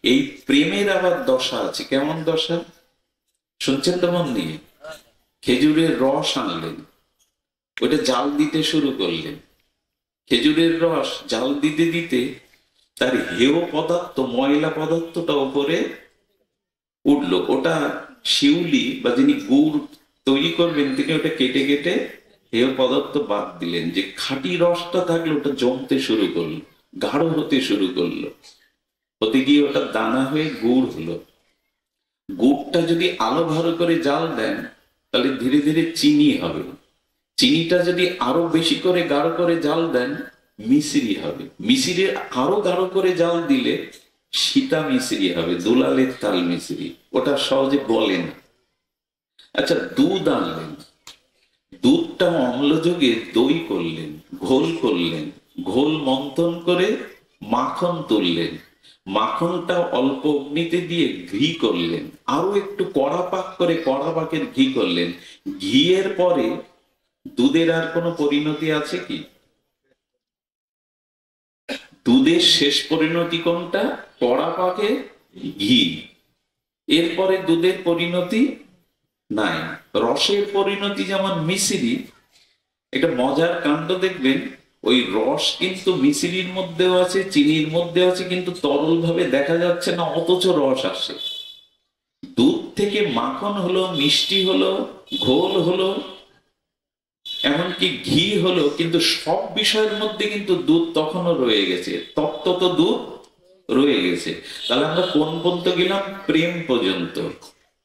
এই প্রেমের আবার দশা আছে। কেমন দশা শুনছেন তো মন দিয়ে? খেজুরের রস আনলেন, ওটা জাল দিতে শুরু করলেন। খেজুরের রস জাল দিতে দিতে তার হেয় পদার্থ, ময়লা পদার্থটা উপরে উঠলো। ওটা শিউলি বা যিনি গুড় তৈরি করবেন তিনি ওটা কেটে কেটে হেয় পদার্থ বাদ দিলেন। যে খাঁটি রসটা থাকলে ওটা জমতে শুরু করলো, গাঢ় হতে শুরু করলো, হতে গিয়ে ওটা দানা হয়ে গুড় হলো। গুড়টা যদি আলো ভালো করে জাল দেন তাহলে ধীরে ধীরে চিনি হবে। চিনিটা যদি আরো বেশি করে গাঢ় করে জাল দেন মিশ্রি হবে। মিশ্রি আরো গাঢ় করে জাল দিলে সীতা মিশ্রি হবে, দুলালের তাল মিশ্রি। ওটা সহজে বলে না। আচ্ছা, দুধ আনলেন, দুধটা অম্লযোগে দই করলেন, ঘোল করলেন, ঘোল মন্থন করে মাখন তুললেন, মাখনটা অল্প অগ্নিতে দিয়ে ঘি করলেন, আরো একটু কড়া পাক করে কড়া পাকের ঘি করলেন। ঘিয়ের পরে দুধের আর কোনো পরিণতি আছে কি? দুধের শেষ পরিণতি কোনটা? কড়া পাকে ঘি। এরপরে দুধের পরিণতি নাই। রসের পরিণতি যেমন মিশ্রি। একটা মজার কাণ্ড দেখবেন, ওই রস কিন্তু মিশ্রির মধ্যেও আছে, চিনির মধ্যেও আছে, কিন্তু তরল ভাবে দেখা যাচ্ছে না, অথচ রস আসে। দুধ থেকে মাখন হলো, মিষ্টি হলো, ঘোল হলো, এমনকি ঘি হলো, কিন্তু সব বিষয়ের মধ্যে কিন্তু দুধ তখনও রয়ে গেছে, তত্ত্ব তো দুধ রয়ে গেছে। তাহলে আমরা কোন পর্যন্ত গেলাম? প্রেম পর্যন্ত।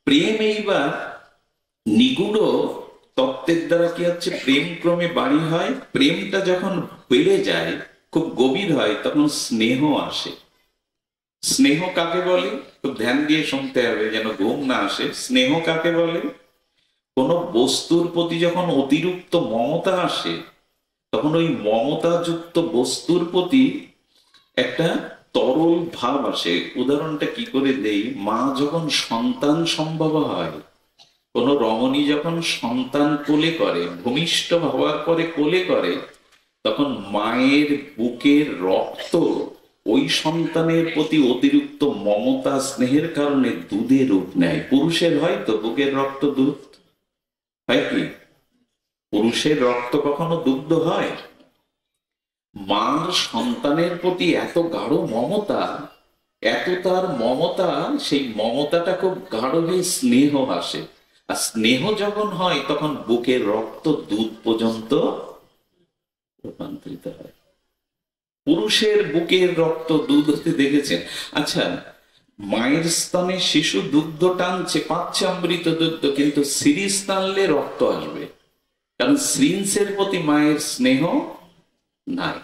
প্রেম এইবার নিগুড় তত্ত্বের দ্বারা কি হচ্ছে? প্রেম ক্রমে বাড়ি হয়। প্রেমটা যখন বেড়ে যায়, খুব গভীর হয়, তখন স্নেহ আসে। স্নেহ কাকে বলে? খুব ধ্যান দিয়ে শুনতে হবে যেন ঘুম না আসে। স্নেহ কাকে বলে? কোন বস্তুর প্রতি যখন অতিরিক্ত মমতা আসে, তখন ওই মমতাযুক্ত বস্তুর প্রতি একটা তরল ভাব আসে। উদাহরণটা কি করে দেই? মা যখন সন্তান সম্ভব হয়, কোন রমণী যখন সন্তান কোলে করে, ভূমিষ্ঠ হওয়ার পরে কোলে করে, তখন মায়ের বুকের রক্ত ওই সন্তানের প্রতি অতিরিক্ত মমতা স্নেহের কারণে দুধের রূপ নেয়। পুরুষের হয় তো বুকের রক্ত দুধ হয় কি? পুরুষের রক্ত কখনো দুগ্ধ হয়? মার সন্তানের প্রতি এত গাঢ় মমতা, এত তার মমতা, সেই মমতাটা খুব গাঢ় হয়ে স্নেহ আসে। আর স্নেহ যখন হয় তখন বুকের রক্ত দুধ পর্যন্ত রূপান্তরিত হয়। পুরুষের বুকের রক্ত দুধ হতে দেখেছেন? আচ্ছা, মায়ের স্তনে শিশু দুগ্ধ টানছে, পাচ্ছে অমৃত দুগ্ধ, কিন্তু সিরিজ টানলে রক্ত আসবে, কারণ সিরিঞ্জের প্রতি মায়ের স্নেহ নাই।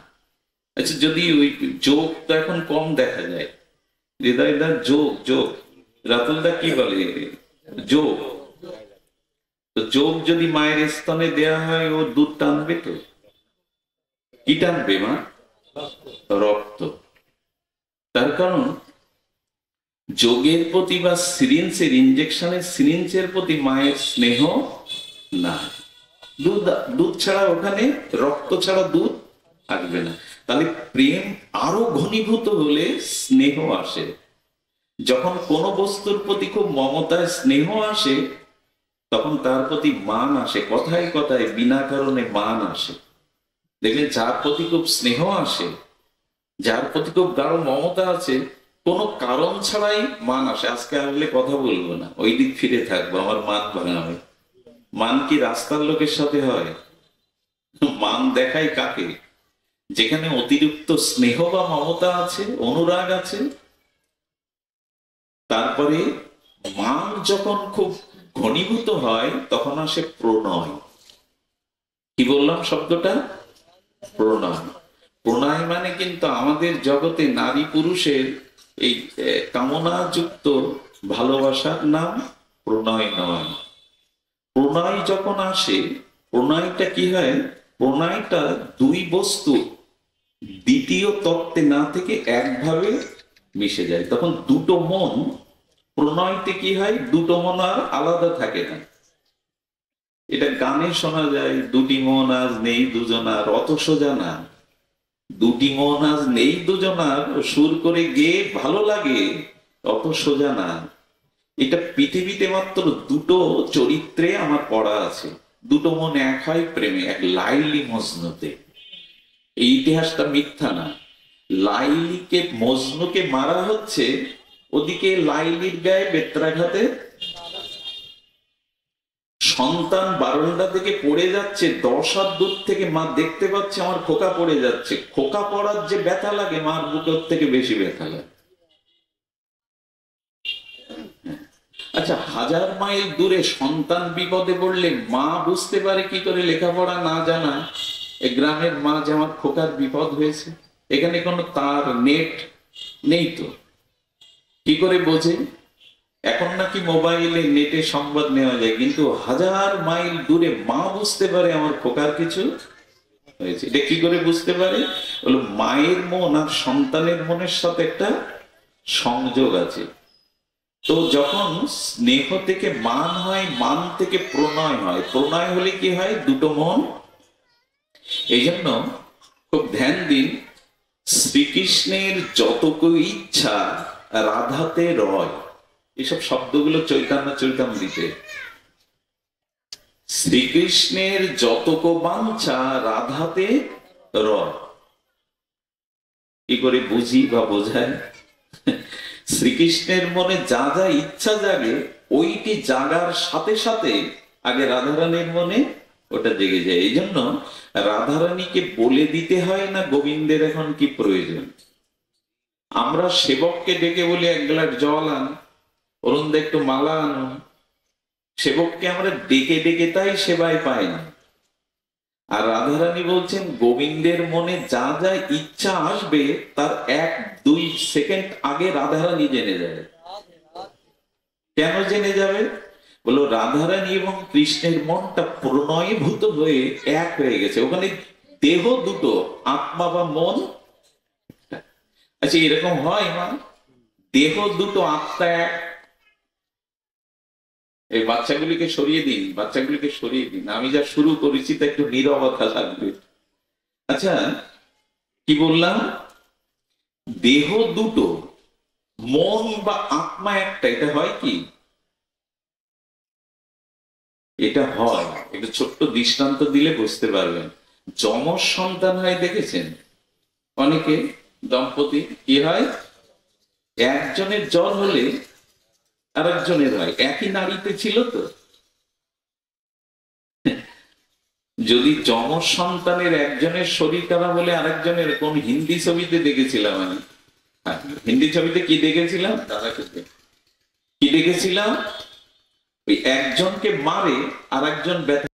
আচ্ছা, যদি ওই যোগ তো এখন কম দেখা যায়, হৃদয়দা যোগ যোগ, রাতুলদা কি বলে যোগ, তো যোগ যদি মায়ের স্তনে দেয়া হয় ও দুধ টানবে তো? কি টানবে মা? রক্ত। তার কারণ যোগের প্রতি বা সিরিঞ্জের ইঞ্জেকশনের সিরিঞ্জের প্রতি মায়ের স্নেহ না। দুধ, দুধ ছাড়া ওখানে রক্ত ছাড়া দুধ আসবে না। তাহলে প্রেম আরো ঘনীভূত হলে স্নেহ আসে। যখন কোনো বস্তুর প্রতি খুব মমতায় স্নেহ আসে, তখন তার প্রতি মান আসে। কথায় কথায় বিনা কারণে মান আসে। দেখবেন যার প্রতি খুব স্নেহ আসে, যার প্রতি খুব গাঢ় মমতা আছে, কোনো কারণ ছাড়াই মান আসে। আজকে আসলে কথা বলবো না, ওই দিক ফিরে থাকবো, আমার মান ভাঙাবে। মান কি রাস্তার লোকের সাথে হয়? মান দেখায় কাকে? যেখানে অতিরিক্ত স্নেহ বা মমতা আছে, অনুরাগ আছে। তারপরে মান যখন খুব ঘনীভূত হয় তখন আসে প্রণয়। কি বললাম শব্দটা? প্রণয়। প্রণয় মানে কিন্তু আমাদের জগতে নারী পুরুষের এই কামনাযুক্ত ভালোবাসার নাম প্রণয় নয়। প্রণয় যখন আসে, প্রণয়টা কি হয়? প্রণয়টা দুই বস্তু দ্বিতীয় তত্ত্বে না থেকে একভাবে মিশে যায়, তখন দুটো মন। প্রণয়তে কি হয়? দুটো মন আর আলাদা থাকে না। এটা গানে শোনা যায়, দুটি মন আজ নেই দুজনার, অত সোজা না। দুটি মন আজ নেই দুজনার সুর করে গেয়ে ভালো লাগে, অত সোজা না। এটা পৃথিবীতে মাত্র দুটো চরিত্রে আমার পড়া আছে, দুটো মন এক হয় প্রেমে, এক লাইলি মজনুতে। এই ইতিহাসটা মিথ্যা না। লাইলিকে মজনুকে মারা হচ্ছে, ওদিকে লাইলির গায়ে বেত্রাঘাতে সন্তান বারান্দা থেকে পড়ে যাচ্ছে, 10 হাত দূর থেকে মা দেখতে পাচ্ছে আমার খোকা পড়ে যাচ্ছে। খোকা পড়ার যে ব্যথা লাগে, মার বুকের থেকে বেশি ব্যথা লাগে। আচ্ছা, 1000 মাইল দূরে সন্তান বিপদে পড়লে মা বুঝতে পারে কি করে, লেখাপড়া না জানা এ গ্রামের মা যে আমার খোকার বিপদ হয়েছে? এখানে কোনো তার নেট নেই তো, কি করে বোঝে? এখন নাকি মোবাইলে নেটে সংবাদ নেওয়া যায়, কিন্তু 1000 মাইল দূরে মা বুঝতে পারে আমার খোকার কিছু হয়েছে। এটা কি করে বুঝতে পারে? বলো, মায়ের মন আর সন্তানের মনের সাথে একটা সংযোগ আছে। তো যখন স্নেহ থেকে মান হয়, মান থেকে প্রণয় হয়, প্রণয় হলে কি হয়? দুটো মন। এই জন্য খুব ধ্যান দিন, শ্রীকৃষ্ণের যতটুকু ইচ্ছা রাধাতে রয়। এসব শব্দগুলো চৈতন্য চৈতামৃতে। শ্রীকৃষ্ণের যতটুকু বাঞ্ছা রাধাতে রয়। কি করে বুঝি বা বোঝায়? শ্রীকৃষ্ণের মনে যা যা ইচ্ছা জাগে, ওইটি জাগার সাথে সাথে আগে রাধারানীর মনে ওটা জেগে যায়। এই জন্য রাধারানীকে বলে দিতে হয় না গোবিন্দের এখন কি প্রয়োজন। আমরা সেবককে ডেকে বলি, 1 গ্লাস জল আন, অরুণদা একটু মালা আনুন। সেবককে আমরা ডেকে ডেকে তাই সেবায় পাই না। আর রাধারানী বলছেন, গোবিন্দের মনে যা যা ইচ্ছা আসবে তার 1-2 সেকেন্ড আগে রাধারানী জেনে যাবে। কেন জেনে যাবে? বলো, রাধারানী এবং কৃষ্ণের মনটা প্রণয়ভূত হয়ে এক হয়ে গেছে। ওখানে দেহ দুটো, আত্মা বা মন। আচ্ছা, এরকম হয় মা? দেহ দুটো, আত্মা এক। এই বাচ্চাগুলিকে সরিয়ে দিন, বাচ্চাগুলিকে সরিয়ে দিন। আমি যা শুরু করেছি তা একটু নীরবতা থাকবে। আচ্ছা, কি বললাম? দেহ দুটো, মন বা আত্মা একটা। এটা হয় কি? এটা হয়। একটা ছোট্ট দৃষ্টান্ত দিলে বুঝতে পারবেন। যমজ সন্তান হয় দেখেছেন অনেকে? দম্পতি কি হয়, একজনের জ্বর হলে আরেকজনের হয়। একই নারীতে ছিল তো। যদি যমজ সন্তানের একজনের শরীর খারাপ হলে আরেকজনের, কোন হিন্দি ছবিতে দেখেছিলাম আমি, হিন্দি ছবিতে কি দেখেছিলাম, কি দেখেছিলাম, ওই একজনকে মারে আর একজন ব্যথা